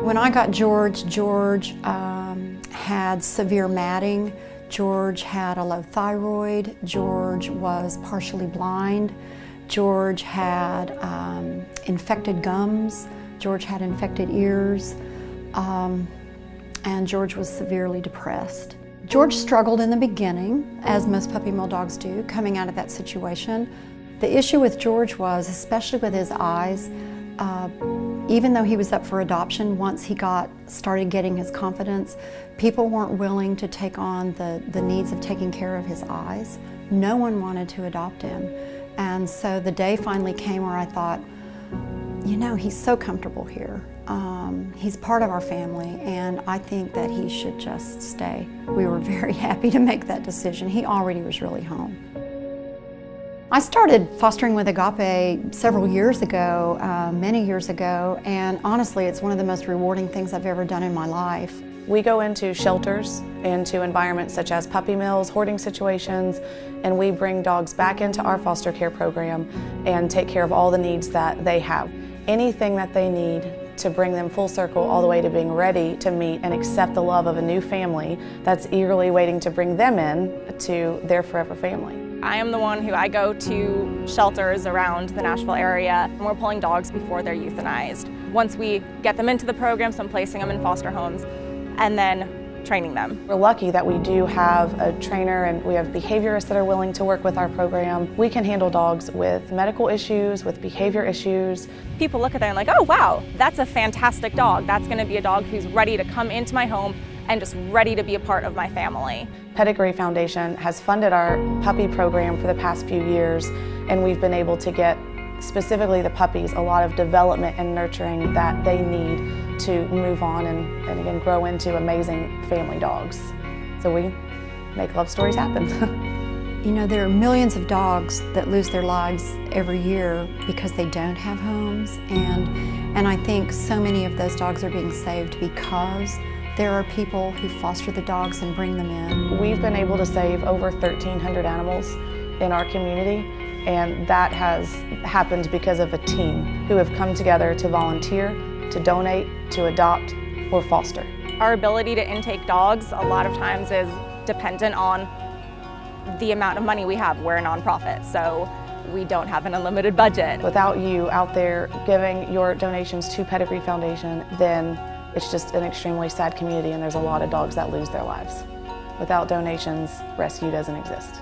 When I got George, had severe matting. George had a low thyroid. George was partially blind. George had infected gums. George had infected ears. And George was severely depressed. George struggled in the beginning, as most puppy mill dogs do, coming out of that situation. The issue with George was, especially with his eyes, even though he was up for adoption, once he started getting his confidence, people weren't willing to take on the needs of taking care of his eyes. No one wanted to adopt him. And so the day finally came where I thought, you know, he's so comfortable here. He's part of our family, and I think that he should just stay. We were very happy to make that decision. He already was really home. I started fostering with Agape several years ago, many years ago, and honestly, it's one of the most rewarding things I've ever done in my life. We go into shelters, into environments such as puppy mills, hoarding situations, and we bring dogs back into our foster care program and take care of all the needs that they have. Anything that they need to bring them full circle all the way to being ready to meet and accept the love of a new family that's eagerly waiting to bring them in to their forever family. I am the one who I go to shelters around the Nashville area, and we're pulling dogs before they're euthanized. Once we get them into the program, so I'm placing them in foster homes and then training them. We're lucky that we do have a trainer and we have behaviorists that are willing to work with our program. We can handle dogs with medical issues, with behavior issues. People look at that and like, oh wow, that's a fantastic dog. That's going to be a dog who's ready to come into my home and just ready to be a part of my family. Pedigree Foundation has funded our puppy program for the past few years, and we've been able to get specifically the puppies a lot of development and nurturing that they need to move on and again grow into amazing family dogs. So we make love stories happen. You know, there are millions of dogs that lose their lives every year because they don't have homes, and I think so many of those dogs are being saved because there are people who foster the dogs and bring them in. We've been able to save over 1,300 animals in our community, and that has happened because of a team who have come together to volunteer, to donate, to adopt, or foster. Our ability to intake dogs a lot of times is dependent on the amount of money we have. We're a nonprofit, so we don't have an unlimited budget. Without you out there giving your donations to Pedigree Foundation, then it's just an extremely sad community, and there's a lot of dogs that lose their lives. Without donations, rescue doesn't exist.